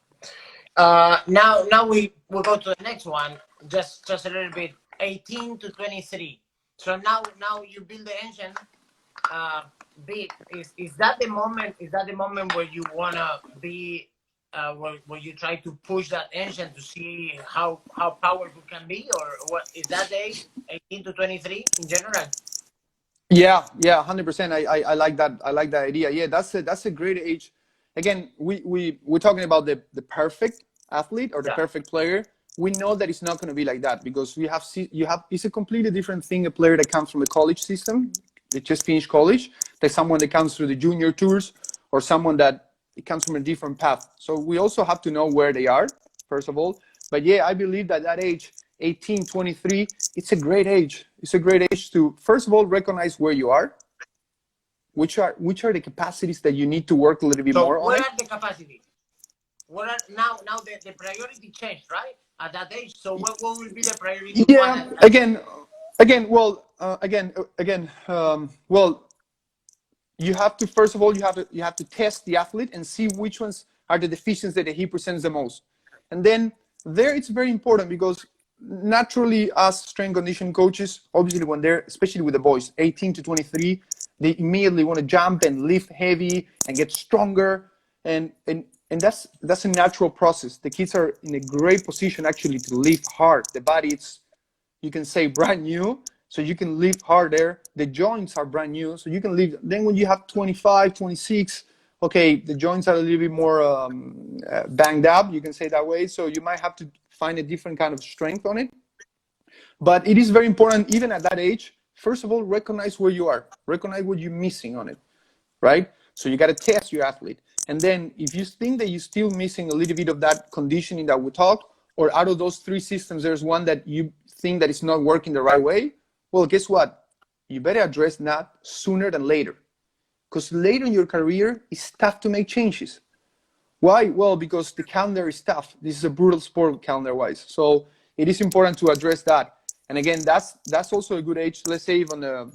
S1: Now we go to the next one. Just a little bit. 18 to 23. So now you build the engine. Big. Is that the moment? Is that the moment where you wanna be? Where you try to push that engine to see how powerful can be, or what is that the age? 18 to 23 in general.
S2: Yeah, 100%. I like that. I like that idea. Yeah, that's a great age. Again, we're talking about the perfect athlete or the perfect player. We know that it's not going to be like that, because you have it's a completely different thing. A player that comes from the college system, that just finished college, than someone that comes through the junior tours, or someone that it comes from a different path. So we also have to know where they are, first of all. But yeah, I believe that age, 18, 23, it's a great age. It's a great age to, first of all, recognize where you are, which are the capacities that you need to work a little bit more on.
S1: So where are the capacities? What are now the priority changed, right? At that age. So what will be the priority?
S2: Yeah, well, you have to, first of all, you have to test the athlete and see which ones are the deficiencies that he presents the most. And then there it's very important, because naturally, as strength conditioning coaches, obviously when they're, especially with the boys, 18 to 23, they immediately want to jump and lift heavy and get stronger. And that's a natural process. The kids are in a great position actually to lift hard. The body, it's, you can say, brand new, so you can lift harder. The joints are brand new, so you can lift. Then when you have 25, 26, okay, the joints are a little bit more banged up, you can say that way. So you might have to find a different kind of strength on it. But it is very important, even at that age, first of all, recognize where you are, recognize what you're missing on it, right? So you got to test your athlete. And then if you think that you're still missing a little bit of that conditioning that we talked, or out of those three systems, there's one that you think that it's not working the right way, well, guess what? You better address that sooner than later. because later in your career, it's tough to make changes. Why? Well, because the calendar is tough. This is a brutal sport calendar-wise. So it is important to address that. And again, that's also a good age. Let's say on the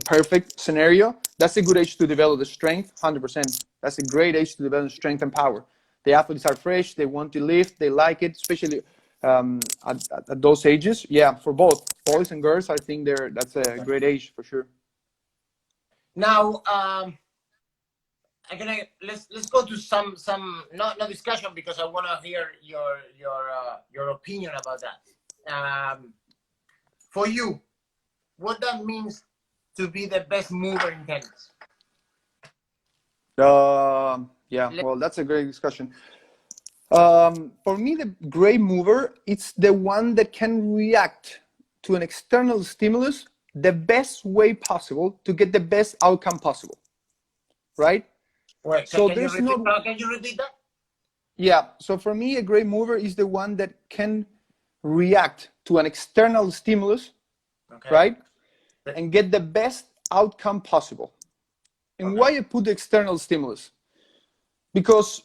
S2: perfect scenario, that's a good age to develop the strength, 100%. That's a great age to develop strength and power. The athletes are fresh, they want to lift, they like it, especially at those ages. Yeah, for both boys and girls, I think that's a great age for sure.
S1: Now, let's go to some not discussion, because I want to hear your opinion about that. For you, what that means to be the best mover in tennis?
S2: Yeah, well, that's a great discussion. For me, the great mover, it's the one that can react to an external stimulus the best way possible to get the best outcome possible, right?
S1: Wait,
S2: so
S1: can you repeat that?
S2: Yeah, so for me, a great mover is the one that can react to an external stimulus, okay, right? And get the best outcome possible. And okay, why I put the external stimulus? Because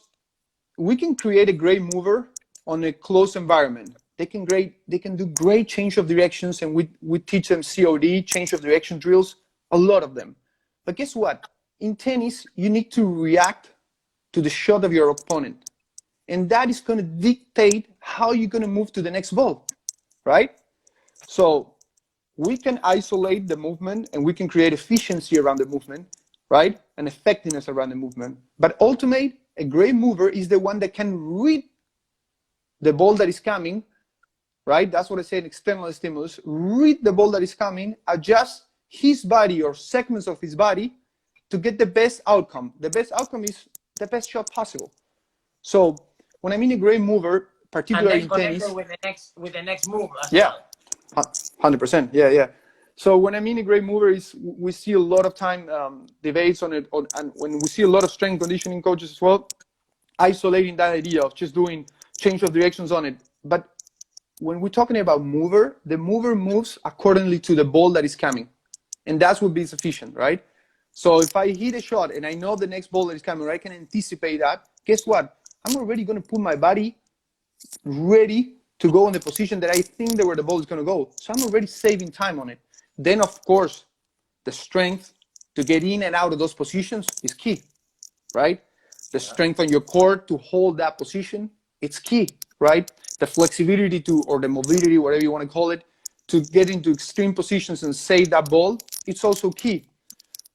S2: we can create a great mover on a closed environment. They can do great change of directions, and we teach them COD, change of direction drills, a lot of them. But guess what? In tennis, you need to react to the shot of your opponent. And that is going to dictate how you're going to move to the next ball, right? So we can isolate the movement and we can create efficiency around the movement, right? And effectiveness around the movement. But ultimately, a great mover is the one that can read the ball that is coming, right? That's what I said, external stimulus. Read the ball that is coming, adjust his body or segments of his body to get the best outcome. The best outcome is the best shot possible. So when I mean a great mover, particularly in tennis,
S1: with the next move as
S2: yeah,
S1: well.
S2: 100%. Yeah. So when I mean a great mover is we see a lot of time debates on it, and when we see a lot of strength conditioning coaches as well, isolating that idea of just doing change of directions on it. But when we're talking about mover, the mover moves accordingly to the ball that is coming, and that's what be sufficient, right? So if I hit a shot and I know the next ball that is coming, or I can anticipate that, guess what? I'm already going to put my body ready to go in the position that I think that where the ball is going to go. So I'm already saving time on it. Then, of course, the strength to get in and out of those positions is key, right? The strength on your core to hold that position, it's key, right? The flexibility to, or the mobility, whatever you want to call it, to get into extreme positions and save that ball, it's also key.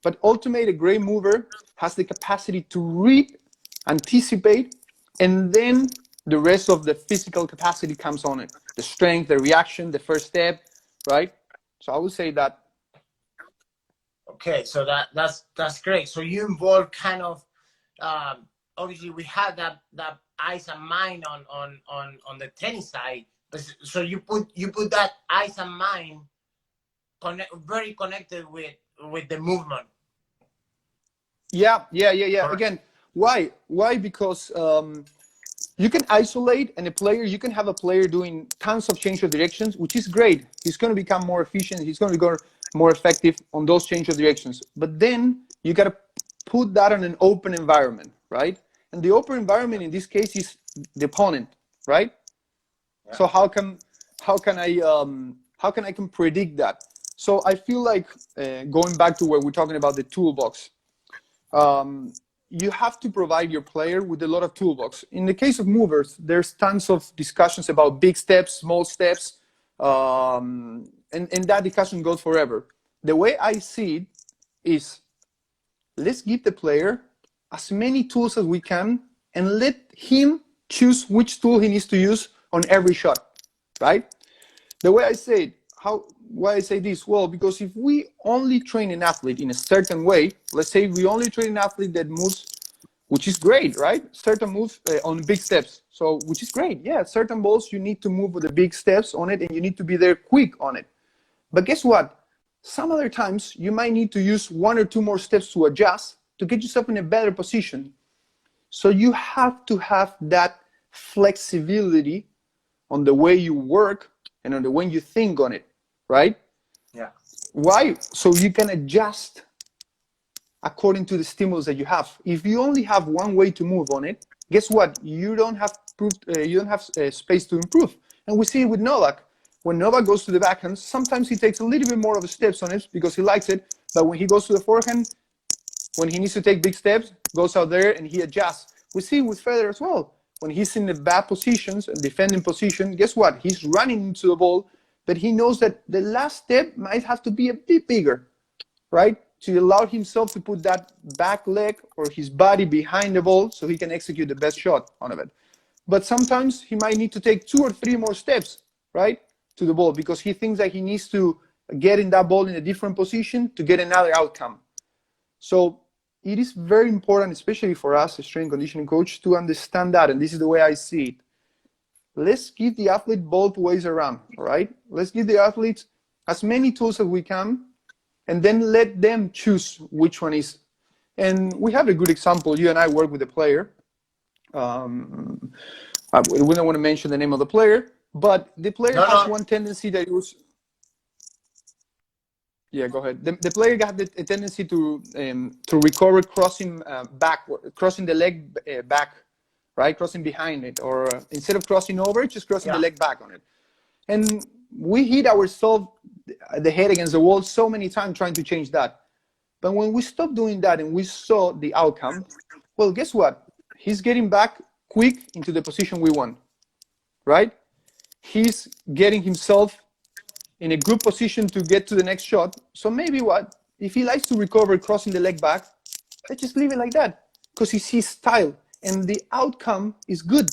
S2: But ultimately, a great mover has the capacity to read, anticipate, and then the rest of the physical capacity comes on it. The strength, the reaction, the first step, right? So I would say that.
S1: Okay, so that's great. So you involve kind of, obviously we had that eyes and mind on the tennis side. So you put that eyes and mind very connected with the movement.
S2: Yeah. Again, why? Because you can isolate you can have a player doing tons of change of directions, which is great. He's going to become more efficient. He's going to go more effective on those change of directions. But then you got to put that in an open environment, right? And the open environment in this case is the opponent, right? Yeah. So how can I can predict that? So I feel like going back to where we're talking about the toolbox. You have to provide your player with a lot of toolbox. In the case of movers, there's tons of discussions about big steps, small steps, and that discussion goes forever. The way I see it is, let's give the player as many tools as we can and let him choose which tool he needs to use on every shot, right? The way I say it, why I say this? Well, because if we only train an athlete in a certain way, let's say we only train an athlete that moves, which is great, right? Certain moves on big steps. So, which is great. Yeah, certain balls you need to move with the big steps on it and you need to be there quick on it. But guess what? Some other times you might need to use one or two more steps to adjust to get yourself in a better position. So you have to have that flexibility on the way you work and on the way you think on it, right?
S1: Yeah.
S2: Why? So you can adjust according to the stimulus that you have. If you only have one way to move on it, guess what? You don't have space to improve. And we see it with Novak. When Novak goes to the backhand, sometimes he takes a little bit more of the steps on it because he likes it. But when he goes to the forehand, when he needs to take big steps, goes out there and he adjusts. We see it with Federer as well. When he's in the bad positions and defending position, guess what? He's running into the ball, but he knows that the last step might have to be a bit bigger, right? To allow himself to put that back leg or his body behind the ball so he can execute the best shot on it. But sometimes he might need to take 2 or 3 more steps, right, to the ball because he thinks that he needs to get in that ball in a different position to get another outcome. So it is very important, especially for us, a strength and conditioning coach, to understand that. And this is the way I see it. Let's give the athlete both ways around, right? Let's give the athletes as many tools as we can, and then let them choose which one is. And we have a good example. You and I work with a player. We don't want to mention the name of the player, but the player has one tendency that it was. Yeah, go ahead. The player got a tendency to recover crossing crossing the leg back, right? Crossing behind it, or instead of crossing over, just crossing the leg back on it. And we hit ourselves the head against the wall so many times trying to change that. But when we stopped doing that and we saw the outcome, well, guess what? He's getting back quick into the position we want, right? He's getting himself in a good position to get to the next shot. So maybe what? If he likes to recover crossing the leg back, let's just leave it like that because he sees style and the outcome is good.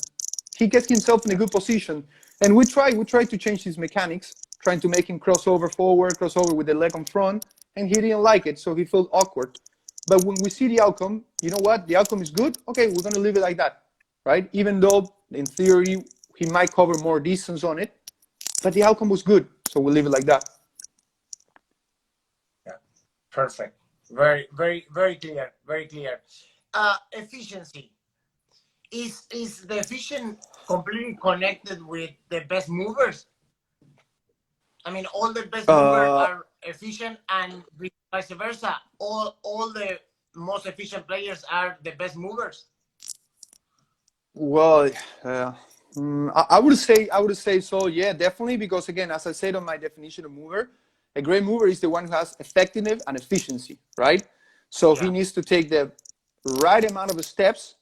S2: He gets himself in a good position. And we try to change his mechanics, trying to make him cross over forward, cross over with the leg on front, and he didn't like it, so he felt awkward. But when we see the outcome, you know what? The outcome is good. Okay, we're going to leave it like that, right? Even though, in theory, he might cover more distance on it, but the outcome was good, so we'll leave it like that.
S1: Yeah, perfect. Very, very, very clear. Very clear. Efficiency. Is the efficient completely connected with the best movers? I mean, all the best movers are efficient, and vice versa. All the most efficient players are the best movers.
S2: Well, I would say so. Yeah, definitely. Because again, as I said on my definition of mover, a great mover is the one who has effectiveness and efficiency, right? So he needs to take the right amount of steps,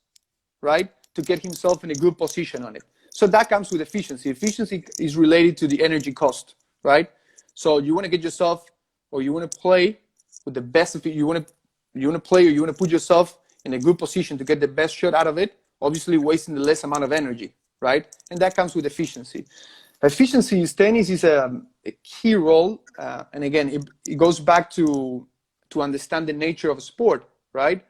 S2: right, to get himself in a good position on it. So that comes with efficiency. Efficiency is related to the energy cost, right? So you want to get yourself, or you want to play with the best. You want to play, or you want to put yourself in a good position to get the best shot out of it. Obviously, wasting the less amount of energy, right? And that comes with efficiency. Efficiency in tennis is a key role, and again, it goes back to understand the nature of a sport, right?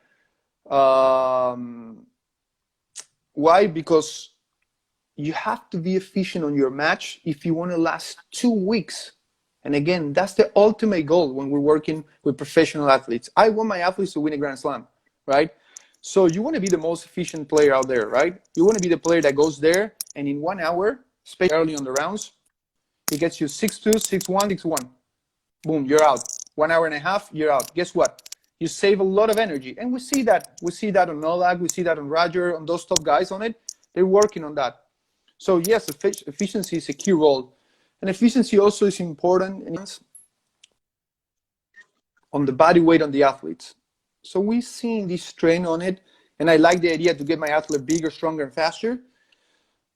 S2: Why? Because you have to be efficient on your match if you want to last 2 weeks. And again, that's the ultimate goal when we're working with professional athletes. I want my athletes to win a Grand Slam, right? So you want to be the most efficient player out there, right? You want to be the player that goes there and in 1 hour, especially early on the rounds, he gets you 6-2, 6-1, 6-1. Boom, you're out. 1 hour and a half, you're out. Guess what? You save a lot of energy. And we see that. We see that on Novak. We see that on Roger, on those top guys on it. They're working on that. So yes, efficiency is a key role. And efficiency also is important on the body weight on the athletes. So we're seeing this strain on it. And I like the idea to get my athlete bigger, stronger, and faster.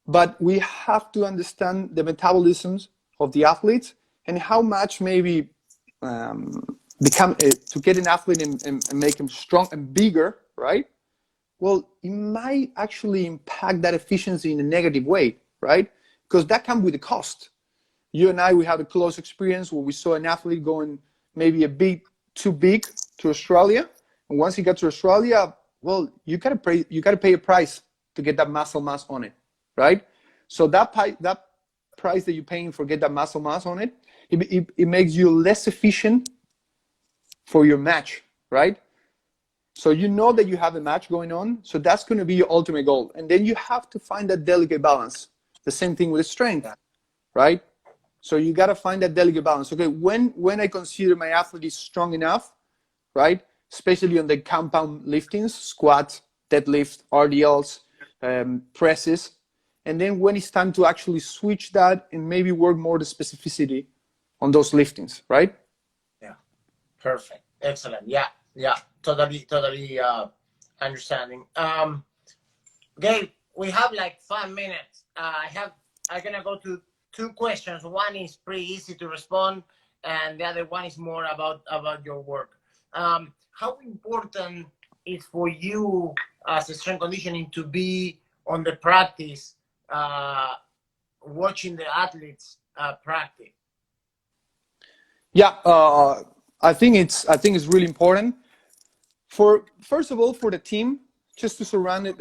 S2: But we have to understand the metabolisms of the athletes and how much maybe to get an athlete and make him strong and bigger, right? Well, it might actually impact that efficiency in a negative way, right? Because that comes with a cost. You and I, we had a close experience where we saw an athlete going maybe a bit too big to Australia. And once he got to Australia, well, you gotta pay a price to get that muscle mass on it, right? So that price that you're paying for get that muscle mass on it, it makes you less efficient for your match, right? So you know that you have a match going on, so that's going to be your ultimate goal. And then you have to find that delicate balance. The same thing with strength, right? So you got to find that delicate balance. Okay, when I consider my athlete is strong enough, right? especially on the compound liftings, squats, deadlifts, RDLs, presses. And then when it's time to actually switch that and maybe work more the specificity on those liftings, right?
S1: Yeah, perfect, excellent. Yeah, totally understanding. Gabe, we have like 5 minutes. I'm gonna go to two questions. One is pretty easy to respond, and the other one is more about your work. How important is for you as a strength conditioning to be on the practice, watching the athletes practice?
S2: Yeah, I think it's really important for, first of all, for the team, just to surround it,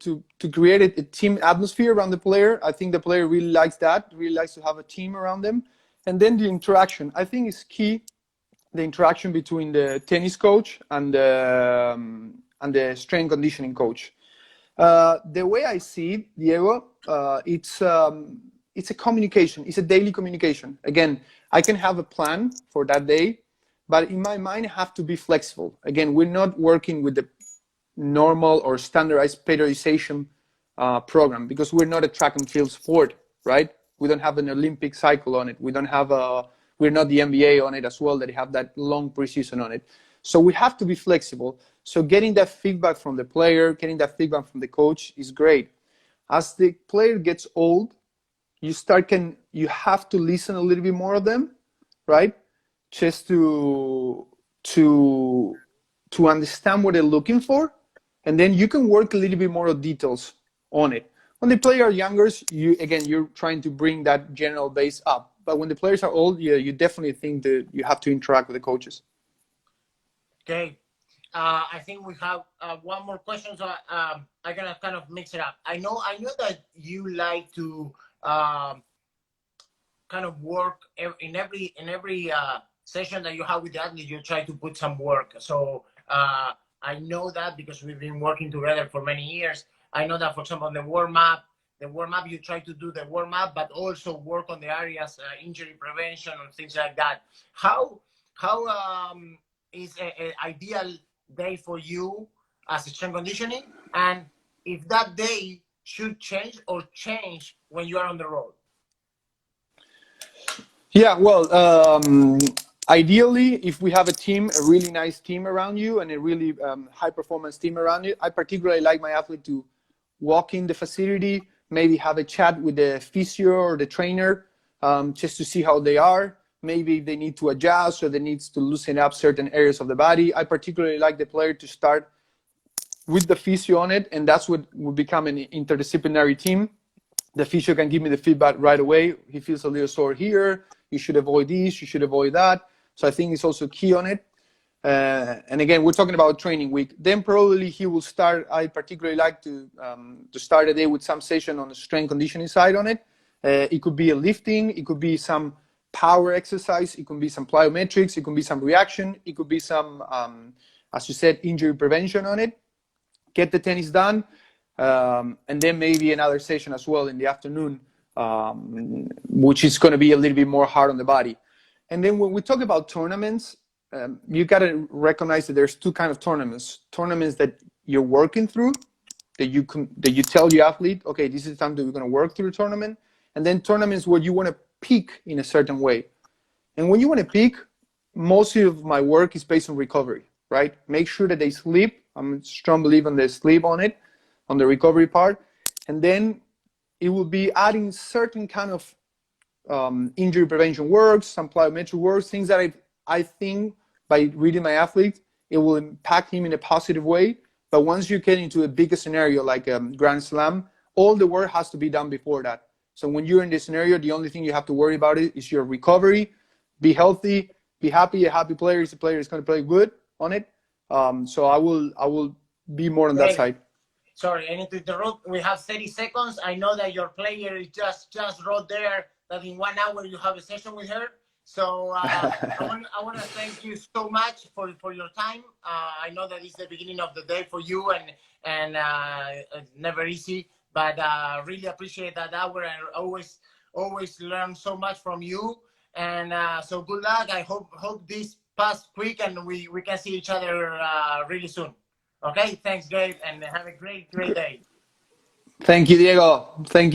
S2: to create a team atmosphere around the player. I think the player really likes that, really likes to have a team around them. And then the interaction, I think, is key. The interaction between the tennis coach and the strength conditioning coach. The way I see it, Diego, it's a communication. It's a daily communication. Again, I can have a plan for that day, but in my mind, I have to be flexible. Again, we're not working with the normal or standardized periodization program, because we're not a track and field sport, right? We don't have an Olympic cycle on it. We're not the NBA on it as well, that have that long preseason on it. So we have to be flexible. So getting that feedback from the player, getting that feedback from the coach is great. As the player gets old, you have to listen a little bit more of them, right? Just to understand what they're looking for, and then you can work a little bit more of details on it. When the players are younger, you're trying to bring that general base up. But when the players are old, you definitely think that you have to interact with the coaches.
S1: Okay. I think we have one more question, so I'm gonna kind of mix it up. I know that you like to kind of work in every session that you have with the athlete. You try to put some work. So I know that because we've been working together for many years. I know that, for example, the warm up, you try to do the warm up, but also work on the areas injury prevention and things like that. How is an ideal day for you as a strength conditioning, and if that day should change or change when you are on the road?
S2: Yeah, well, ideally, if we have a really nice team around you, and a really high performance team around you, I particularly like my athlete to walk in the facility, maybe have a chat with the physio or the trainer, just to see how they are. Maybe they need to adjust, or they need to loosen up certain areas of the body. I particularly like the player to start with the physio on it, and that's what will become an interdisciplinary team. The physio can give me the feedback right away. He feels a little sore here. You should avoid this. You should avoid that. So I think it's also key on it. And again, we're talking about training week. Then probably he will start. I particularly like to start a day with some session on the strength conditioning side on it. It could be a lifting. It could be some power exercise. It could be some plyometrics. It could be some reaction. It could be some, as you said, injury prevention on it. Get the tennis done. And then maybe another session as well in the afternoon, which is going to be a little bit more hard on the body. And then when we talk about tournaments, you got to recognize that there's two kinds of tournaments. Tournaments that you're working through, that you tell your athlete, okay, this is the time that we're going to work through the tournament. And then tournaments where you want to peak in a certain way. And when you want to peak, most of my work is based on recovery, right? Make sure that they sleep. I'm a strong believer in the sleep on it, on the recovery part. And then it will be adding certain kind of injury prevention works, some plyometric works, things that I think by reading my athlete, it will impact him in a positive way. But once you get into a bigger scenario like a Grand Slam, all the work has to be done before that. So when you're in this scenario, the only thing you have to worry about is your recovery. Be healthy, be happy. A happy player is a player who's going to play good on it. So I will be more on that side.
S1: Sorry, I need to interrupt. We have 30 seconds. I know that your player just wrote there that in 1 hour you have a session with her. So I want to thank you so much for your time. I know that it's the beginning of the day for you, and it's never easy, but really appreciate that hour, and always learn so much from you. And so good luck. I hope this pass quick, and we can see each other really soon. Okay, thanks, Gabe, and have a great day.
S2: Thank you, Diego. Thank